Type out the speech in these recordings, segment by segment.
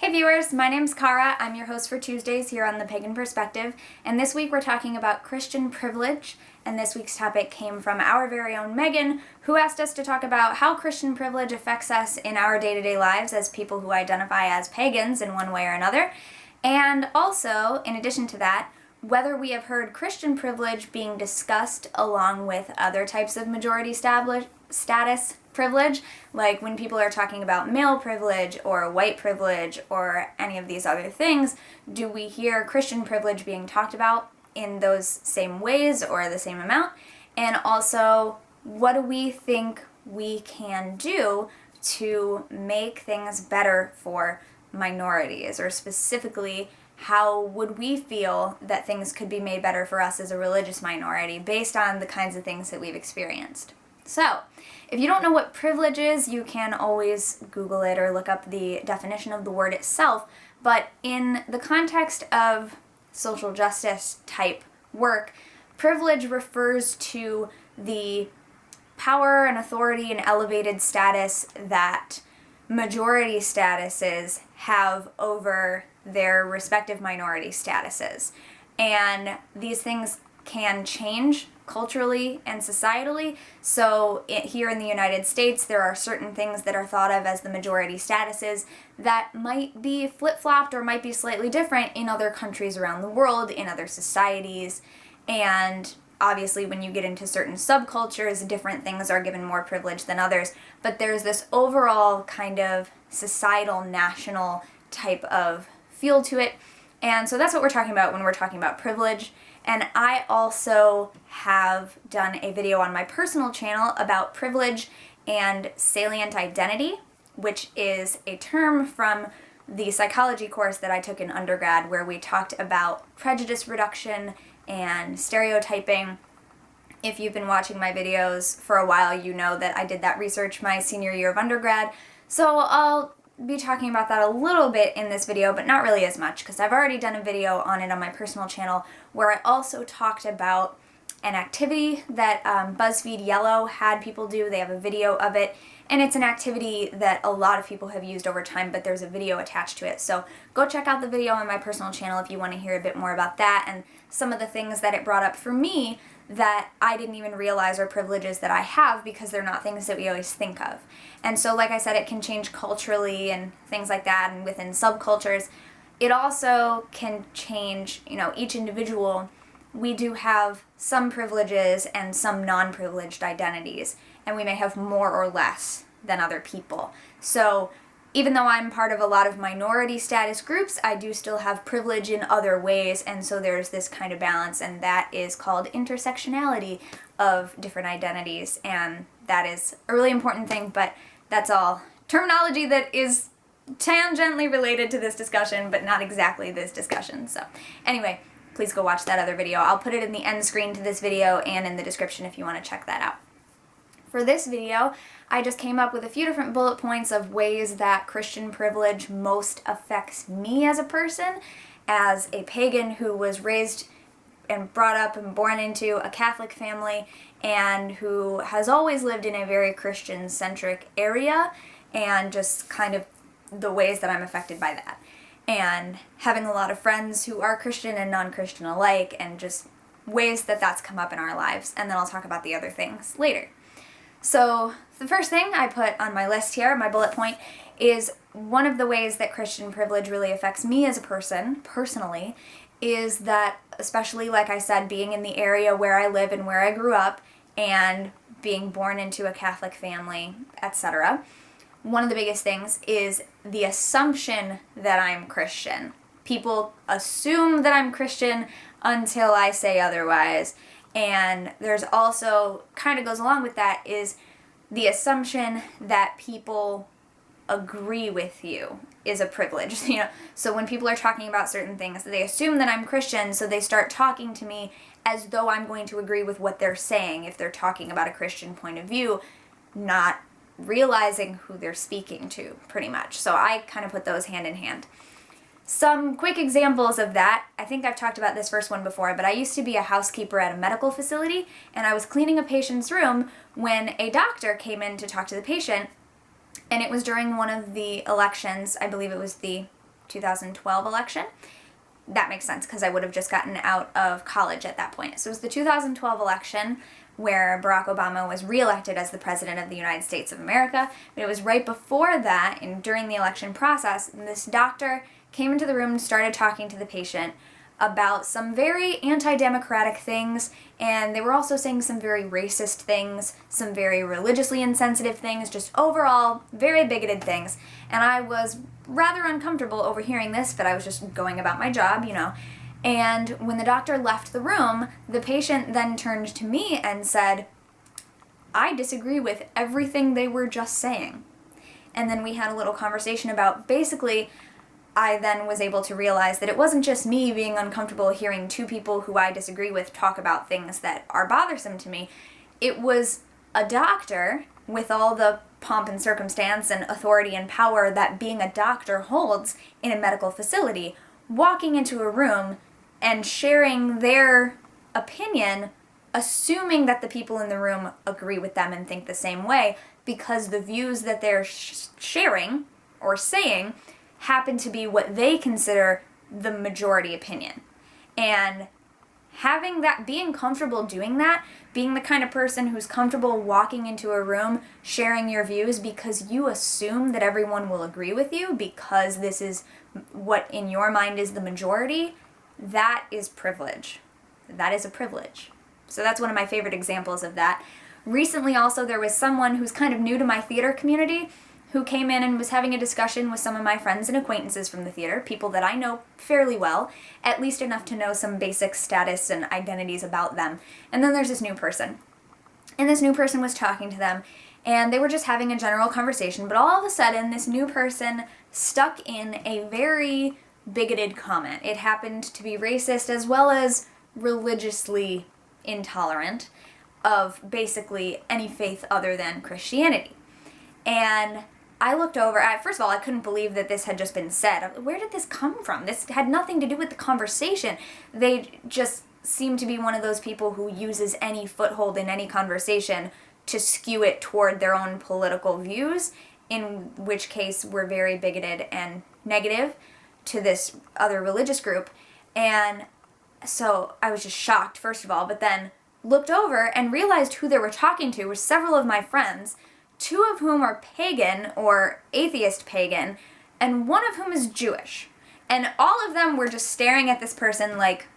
Hey viewers, my name's Cara. I'm your host for Tuesdays here on the Pagan Perspective, and this week we're talking about Christian privilege, and this week's topic came from our very own Meghan, who asked us to talk about how Christian privilege affects us in our day-to-day lives as people who identify as pagans in one way or another, and also, in addition to that, whether we have heard Christian privilege being discussed along with other types of majority status privilege, like when people are talking about male privilege or white privilege or any of these other things, do we hear Christian privilege being talked about in those same ways or the same amount? And also, what do we think we can do to make things better for minorities, or specifically, how would we feel that things could be made better for us as a religious minority based on the kinds of things that we've experienced? So, if you don't know what privilege is, you can always Google it or look up the definition of the word itself, but in the context of social justice type work, privilege refers to the power and authority and elevated status that majority statuses have over their respective minority statuses. And these things can change culturally and societally. So here in the United States, there are certain things that are thought of as the majority statuses that might be flip-flopped or might be slightly different in other countries around the world, in other societies. And obviously when you get into certain subcultures, different things are given more privilege than others. But there's this overall kind of societal, national type of feel to it. And so that's what we're talking about when we're talking about privilege. And I also have done a video on my personal channel about privilege and salient identity, which is a term from the psychology course that I took in undergrad, where we talked about prejudice reduction and stereotyping. If you've been watching my videos for a while, you know that I did that research my senior year of undergrad. So I'll be talking about that a little bit in this video, but not really as much, because I've already done a video on it on my personal channel where I also talked about an activity that BuzzFeed Yellow had people do. They have a video of it, and it's an activity that a lot of people have used over time, but there's a video attached to it. So go check out the video on my personal channel if you want to hear a bit more about that and some of the things that it brought up for me that I didn't even realize are privileges that I have, because they're not things that we always think of. And so, like I said, it can change culturally and things like that, and within subcultures. It also can change, each individual. We do have some privileges and some non-privileged identities, and we may have more or less than other people. So even though I'm part of a lot of minority status groups, I do still have privilege in other ways, and so there's this kind of balance, and that is called intersectionality of different identities, and that is a really important thing, but that's all terminology that is tangentially related to this discussion, but not exactly this discussion. So anyway, please go watch that other video. I'll put it in the end screen to this video and in the description if you want to check that out. For this video, I just came up with a few different bullet points of ways that Christian privilege most affects me as a person, as a pagan who was raised and brought up and born into a Catholic family and who has always lived in a very Christian-centric area, and just kind of the ways that I'm affected by that. And having a lot of friends who are Christian and non-Christian alike, and just ways that that's come up in our lives. And then I'll talk about the other things later. So the first thing I put on my list here, my bullet point, is one of the ways that Christian privilege really affects me as a person, personally, is that, especially, like I said, being in the area where I live and where I grew up, and being born into a Catholic family, etc., one of the biggest things is the assumption that I'm Christian. People assume that I'm Christian until I say otherwise. And there's also, kind of goes along with that, is the assumption that people agree with you is a privilege. So when people are talking about certain things, they assume that I'm Christian, so they start talking to me as though I'm going to agree with what they're saying if they're talking about a Christian point of view, not realizing who they're speaking to, pretty much. So I kind of put those hand in hand. Some quick examples of that. I think I've talked about this first one before, but I used to be a housekeeper at a medical facility, and I was cleaning a patient's room when a doctor came in to talk to the patient, and it was during one of the elections. I believe it was the 2012 election. That makes sense because I would have just gotten out of college at that point. So it was the 2012 election where Barack Obama was reelected as the President of the United States of America. But it was right before that, and during the election process, and this doctor came into the room and started talking to the patient about some very anti-democratic things, and they were also saying some very racist things, some very religiously insensitive things, just overall very bigoted things. And I was rather uncomfortable overhearing this, but I was just going about my job, you know. And when the doctor left the room, the patient then turned to me and said, "I disagree with everything they were just saying." And then we had a little conversation about basically, I then was able to realize that it wasn't just me being uncomfortable hearing two people who I disagree with talk about things that are bothersome to me. It was a doctor with all the pomp and circumstance and authority and power that being a doctor holds in a medical facility, walking into a room and sharing their opinion, assuming that the people in the room agree with them and think the same way, because the views that they're sharing or saying happen to be what they consider the majority opinion. And having that, being comfortable doing that, being the kind of person who's comfortable walking into a room, sharing your views because you assume that everyone will agree with you because this is what in your mind is the majority, that is privilege. That is a privilege. So that's one of my favorite examples of that. Recently also there was someone who's kind of new to my theater community who came in and was having a discussion with some of my friends and acquaintances from the theater, people that I know fairly well, at least enough to know some basic status and identities about them. And then there's this new person. And this new person was talking to them, and they were just having a general conversation, but all of a sudden, this new person stuck in a very bigoted comment. It happened to be racist as well as religiously intolerant of basically any faith other than Christianity. And I looked over at, first of all, I couldn't believe that this had just been said. Where did this come from? This had nothing to do with the conversation. They just seem to be one of those people who uses any foothold in any conversation to skew it toward their own political views, in which case we're very bigoted and negative to this other religious group. And so I was just shocked, first of all, but then looked over and realized who they were talking to were several of my friends, two of whom are pagan or atheist pagan, and one of whom is Jewish. And all of them were just staring at this person like,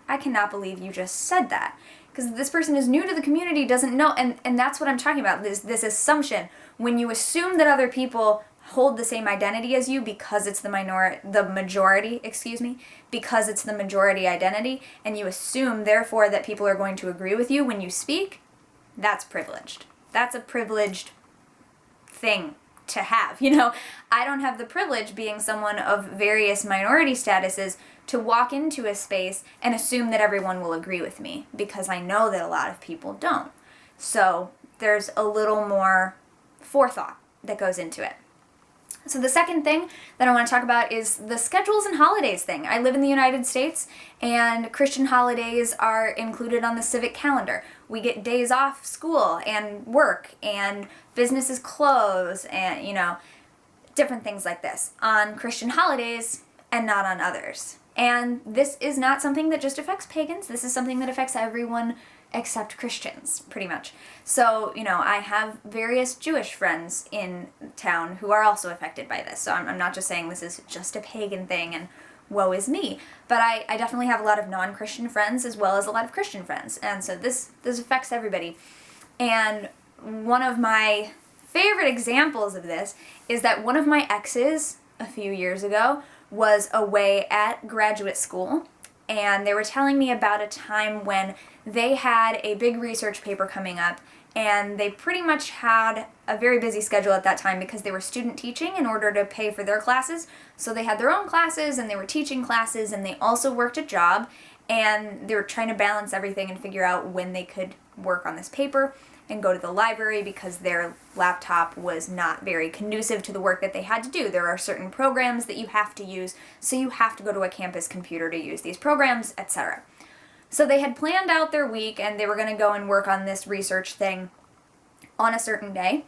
I cannot believe you just said that. Because this person is new to the community, doesn't know, and that's what I'm talking about, this assumption. When you assume that other people hold the same identity as you because it's the majority, because it's the majority identity, and you assume, therefore, that people are going to agree with you when you speak, that's privileged. That's a privileged thing to have, you know. I don't have the privilege, being someone of various minority statuses, to walk into a space and assume that everyone will agree with me, because I know that a lot of people don't. So there's a little more forethought that goes into it. So the second thing that I want to talk about is the schedules and holidays thing. I live in the United States, and Christian holidays are included on the civic calendar. We get days off school and work, and businesses close, and, you know, different things like this on Christian holidays and not on others. And this is not something that just affects pagans. This is something that affects everyone except Christians, pretty much. So, you know, I have various Jewish friends in town who are also affected by this. So I'm not just saying this is just a pagan thing and woe is me. But I definitely have a lot of non-Christian friends as well as a lot of Christian friends. And so this affects everybody. And one of my favorite examples of this is that one of my exes a few years ago was away at graduate school, and they were telling me about a time when they had a big research paper coming up, and they pretty much had a very busy schedule at that time because they were student teaching in order to pay for their classes. So they had their own classes, and they were teaching classes, and they also worked a job, and they were trying to balance everything and figure out when they could work on this paper and go to the library because their laptop was not very conducive to the work that they had to do. There are certain programs that you have to use, so you have to go to a campus computer to use these programs, etc. So they had planned out their week, and they were going to go and work on this research thing on a certain day.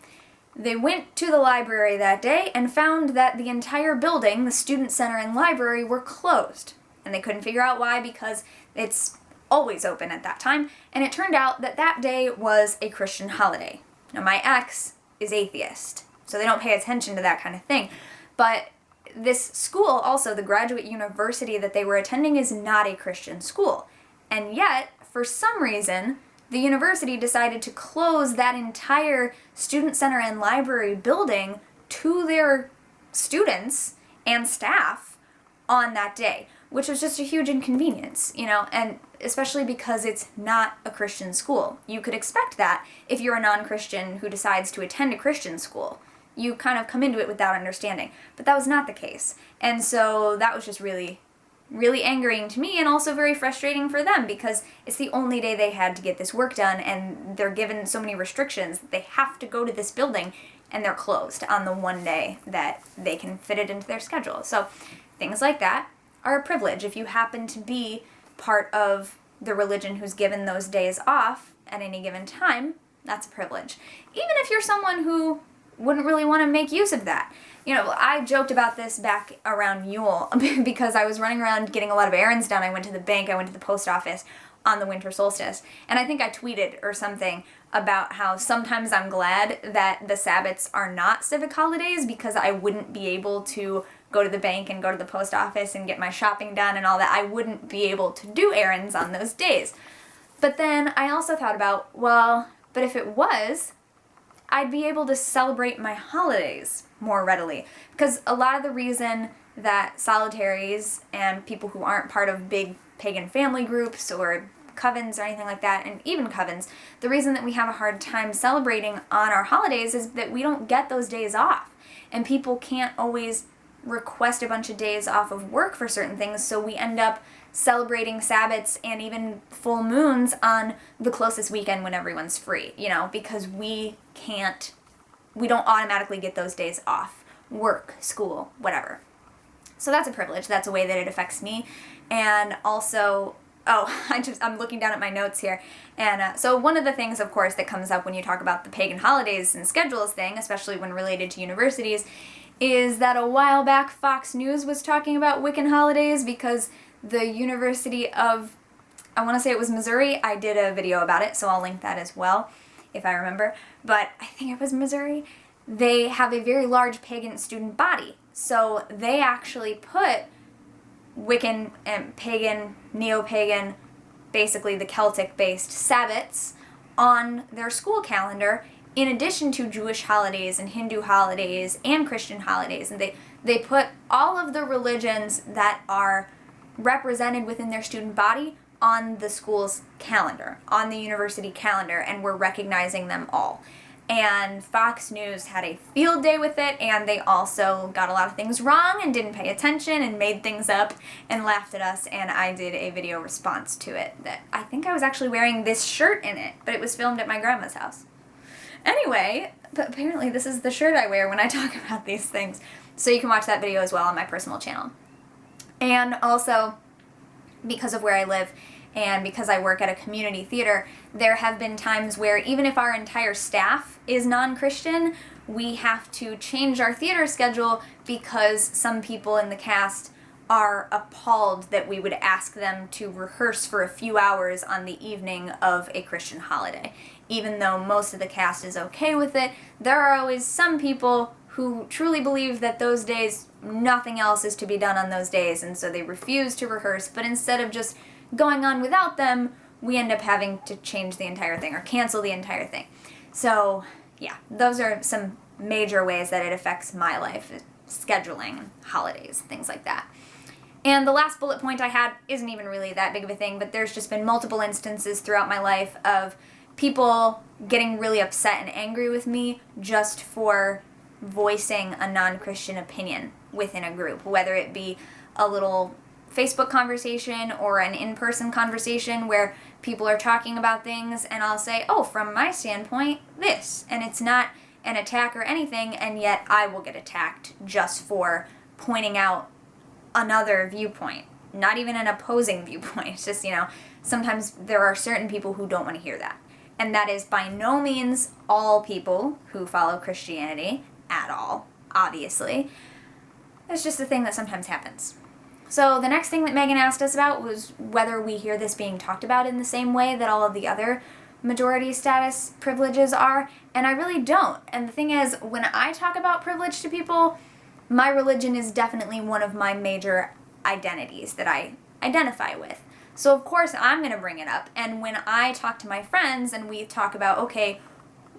they went to the library that day and found that the entire building, the student center and library, were closed. And they couldn't figure out why, because it's always open at that time. And it turned out that that day was a Christian holiday. Now, my ex is atheist, so they don't pay attention to that kind of thing. But this school, also the graduate university that they were attending, is not a Christian school. And yet, for some reason, the university decided to close that entire student center and library building to their students and staff on that day, which was just a huge inconvenience, and especially because it's not a Christian school. You could expect that if you're a non-Christian who decides to attend a Christian school. You kind of come into it with that understanding, but that was not the case. And so that was just really, really angering to me, and also very frustrating for them, because it's the only day they had to get this work done, and they're given so many restrictions that they have to go to this building, and they're closed on the one day that they can fit it into their schedule. So things like that are a privilege. If you happen to be part of the religion who's given those days off at any given time, that's a privilege. Even if you're someone who wouldn't really want to make use of that. I joked about this back around Yule because I was running around getting a lot of errands done. I went to the bank, I went to the post office on the winter solstice, and I think I tweeted or something about how sometimes I'm glad that the Sabbaths are not civic holidays, because I wouldn't be able to go to the bank and go to the post office and get my shopping done and all that. I wouldn't be able to do errands on those days. But then I also thought about, well, but if it was, I'd be able to celebrate my holidays more readily. Because a lot of the reason that solitaries and people who aren't part of big pagan family groups or covens or anything like that, and even covens, the reason that we have a hard time celebrating on our holidays is that we don't get those days off. And people can't always request a bunch of days off of work for certain things, so we end up celebrating Sabbaths and even full moons on the closest weekend when everyone's free, because we don't automatically get those days off. Work, school, whatever. So that's a privilege. That's a way that it affects me. And also, I'm looking down at my notes here. And so one of the things, of course, that comes up when you talk about the pagan holidays and schedules thing, especially when related to universities, is that a while back Fox News was talking about Wiccan holidays because the University of, I want to say it was Missouri. I did a video about it, so I'll link that as well, if I remember. But I think it was Missouri. They have a very large pagan student body. So they actually put Wiccan and pagan, neo-pagan, basically the Celtic-based Sabbats on their school calendar, in addition to Jewish holidays and Hindu holidays and Christian holidays. And they put all of the religions that are represented within their student body on the school's calendar, on the university calendar, and we're recognizing them all. And Fox News had a field day with it, and they also got a lot of things wrong and didn't pay attention and made things up and laughed at us, and I did a video response to it that I think I was actually wearing this shirt in it, but it was filmed at my grandma's house. Anyway, but apparently this is the shirt I wear when I talk about these things. So you can watch that video as well on my personal channel. And also, because of where I live and because I work at a community theater, there have been times where even if our entire staff is non-Christian, we have to change our theater schedule because some people in the cast are appalled that we would ask them to rehearse for a few hours on the evening of a Christian holiday. Even though most of the cast is okay with it, there are always some people who truly believe that those days, nothing else is to be done on those days, and so they refuse to rehearse, but instead of just going on without them, we end up having to change the entire thing or cancel the entire thing. So, yeah, those are some major ways that it affects my life, scheduling, holidays, things like that. And the last bullet point I had isn't even really that big of a thing, but there's just been multiple instances throughout my life of people getting really upset and angry with me just for voicing a non-Christian opinion within a group, whether it be a little Facebook conversation or an in-person conversation where people are talking about things and I'll say, oh, from my standpoint, this. And it's not an attack or anything, and yet I will get attacked just for pointing out another viewpoint, not even an opposing viewpoint. It's just, sometimes there are certain people who don't want to hear that. and that is by no means all people who follow Christianity at all, obviously. It's just a thing that sometimes happens. So the next thing that Meghan asked us about was whether we hear this being talked about in the same way that all of the other majority status privileges are, and I really don't. And the thing is, when I talk about privilege to people, my religion is definitely one of my major identities that I identify with. So of course I'm going to bring it up, and when I talk to my friends and we talk about, okay,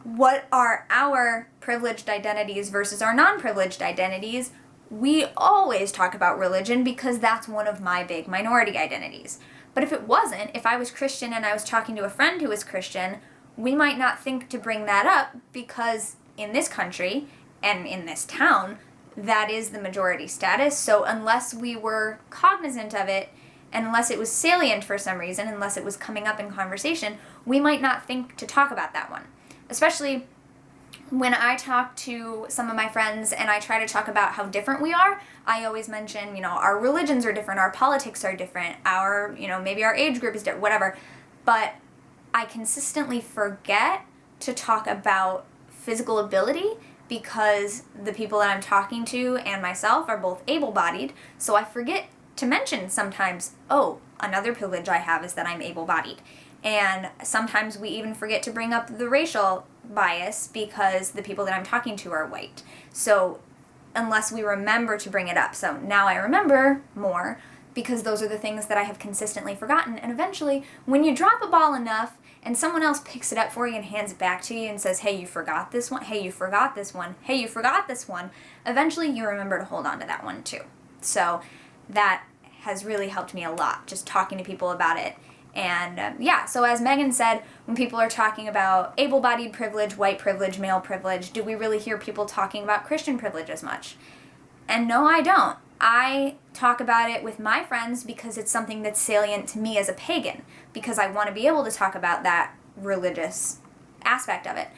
what are our privileged identities versus our non-privileged identities, we always talk about religion because that's one of my big minority identities. But if it wasn't, if I was Christian and I was talking to a friend who was Christian, we might not think to bring that up because in this country and in this town, that is the majority status. So unless we were cognizant of it, and unless it was salient for some reason, unless it was coming up in conversation, we might not think to talk about that one. Especially when I talk to some of my friends and I try to talk about how different we are, I always mention, our religions are different, our politics are different, our, maybe our age group is different, whatever. But I consistently forget to talk about physical ability because the people that I'm talking to and myself are both able-bodied, so I forget to mention sometimes, another privilege I have is that I'm able-bodied. And sometimes we even forget to bring up the racial bias because the people that I'm talking to are white. So unless we remember to bring it up. So now I remember more because those are the things that I have consistently forgotten. And eventually, when you drop a ball enough and someone else picks it up for you and hands it back to you and says, hey, you forgot this one, hey, you forgot this one, hey, you forgot this one, eventually you remember to hold on to that one too. So that has really helped me a lot, just talking to people about it. And so as Meghan said, when people are talking about able-bodied privilege, white privilege, male privilege, do we really hear people talking about Christian privilege as much? And no, I don't. I talk about it with my friends because it's something that's salient to me as a pagan, because I want to be able to talk about that religious aspect of it.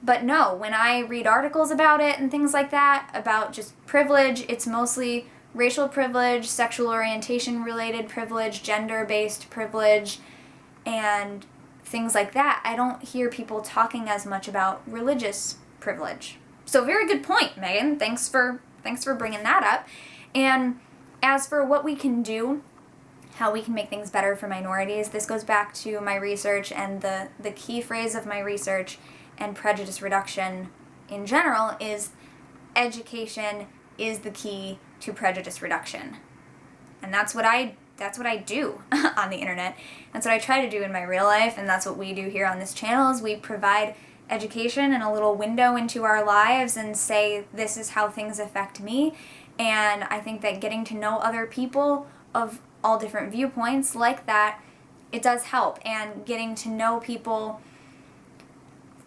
But no, when I read articles about it and things like that, about just privilege, it's mostly racial privilege, sexual orientation related privilege, gender-based privilege, and things like that. I don't hear people talking as much about religious privilege. So very good point, Meghan. Thanks for bringing that up. And as for what we can do, how we can make things better for minorities, this goes back to my research, and the key phrase of my research and prejudice reduction in general is education is the key to prejudice reduction. And that's what I do on the internet. That's what I try to do in my real life, and that's what we do here on this channel, is we provide education and a little window into our lives and say, this is how things affect me. And I think that getting to know other people of all different viewpoints like that, it does help. And getting to know people,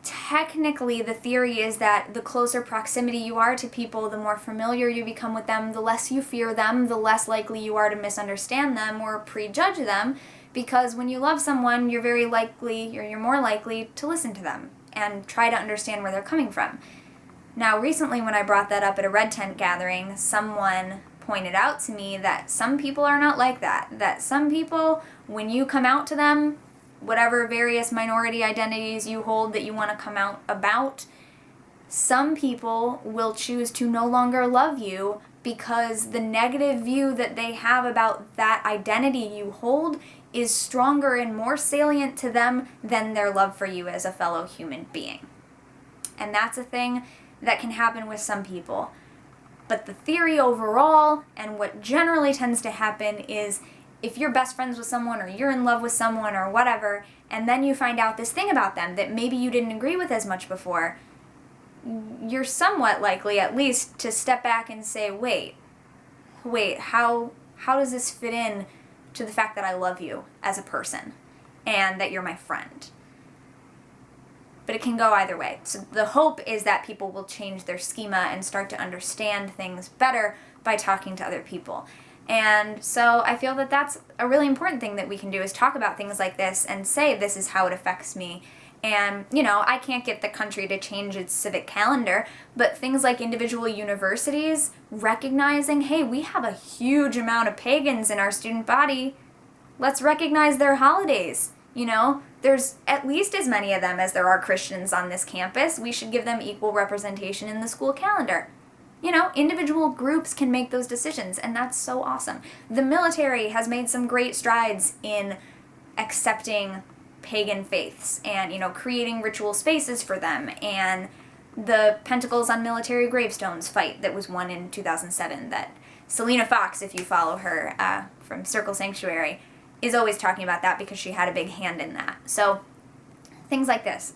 technically the theory is that the closer proximity you are to people, the more familiar you become with them, the less you fear them, the less likely you are to misunderstand them or prejudge them, because when you love someone, you're more likely to listen to them and try to understand where they're coming from. Now, recently when I brought that up at a red tent gathering, someone pointed out to me that some people are not like that. That some people, when you come out to them, whatever various minority identities you hold that you want to come out about, some people will choose to no longer love you because the negative view that they have about that identity you hold is stronger and more salient to them than their love for you as a fellow human being. And that's a thing that can happen with some people. But the theory overall, and what generally tends to happen, is if you're best friends with someone or you're in love with someone or whatever, and then you find out this thing about them that maybe you didn't agree with as much before, you're somewhat likely at least to step back and say, wait, how does this fit in to the fact that I love you as a person and that you're my friend? But it can go either way. So the hope is that people will change their schema and start to understand things better by talking to other people. And so I feel that that's a really important thing that we can do, is talk about things like this and say, this is how it affects me. And, I can't get the country to change its civic calendar, but things like individual universities recognizing, hey, we have a huge amount of pagans in our student body. Let's recognize their holidays. You know, there's at least as many of them as there are Christians on this campus. We should give them equal representation in the school calendar. You know, individual groups can make those decisions, and that's so awesome. The military has made some great strides in accepting pagan faiths and, you know, creating ritual spaces for them, and the Pentacles on Military Gravestones fight that was won in 2007 that Selena Fox, if you follow her from Circle Sanctuary, is always talking about that because she had a big hand in that. So things like this,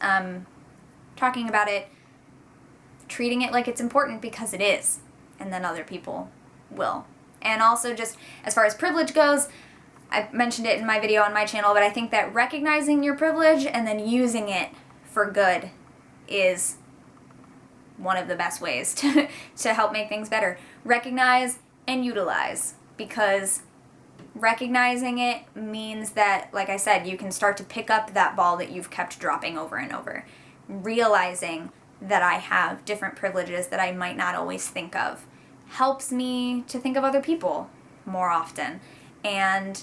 talking about it, treating it like it's important because it is, and then other people will. And also, just as far as privilege goes, I mentioned it in my video on my channel, but I think that recognizing your privilege and then using it for good is one of the best ways to help make things better. Recognize and utilize, because recognizing it means that, like I said, you can start to pick up that ball that you've kept dropping over and over. Realizing that I have different privileges that I might not always think of helps me to think of other people more often. And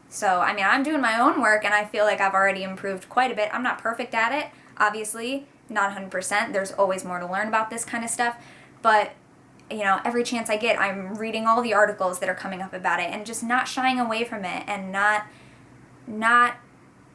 so, I mean, I'm doing my own work, and I feel like I've already improved quite a bit. I'm not perfect at it, obviously, not 100%. There's always more to learn about this kind of stuff. But, you know, every chance I get, I'm reading all the articles that are coming up about it and just not shying away from it, and not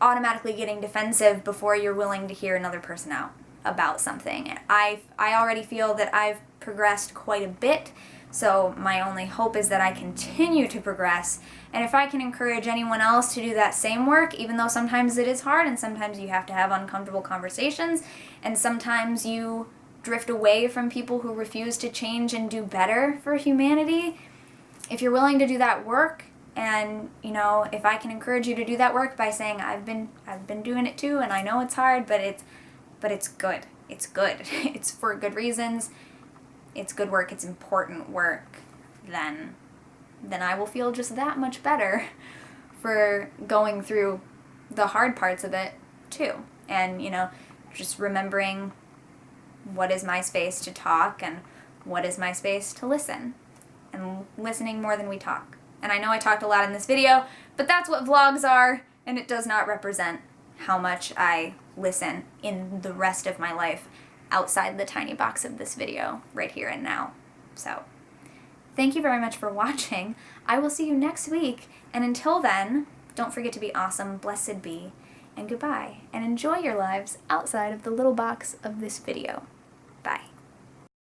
automatically getting defensive before you're willing to hear another person out about something. I already feel that I've progressed quite a bit, so my only hope is that I continue to progress. And if I can encourage anyone else to do that same work, even though sometimes it is hard and sometimes you have to have uncomfortable conversations and sometimes you drift away from people who refuse to change and do better for humanity, if you're willing to do that work, and, you know, if I can encourage you to do that work by saying I've been doing it too, and I know it's hard, but it's good. It's good. It's for good reasons. It's good work. It's important work. Then I will feel just that much better for going through the hard parts of it too. And, you know, just remembering what is my space to talk and what is my space to listen, and listening more than we talk. And I know I talked a lot in this video, but that's what vlogs are, and it does not represent how much I listen in the rest of my life outside the tiny box of this video right here and now. So, thank you very much for watching. I will see you next week, and until then, don't forget to be awesome, blessed be, and goodbye, and enjoy your lives outside of the little box of this video. Bye.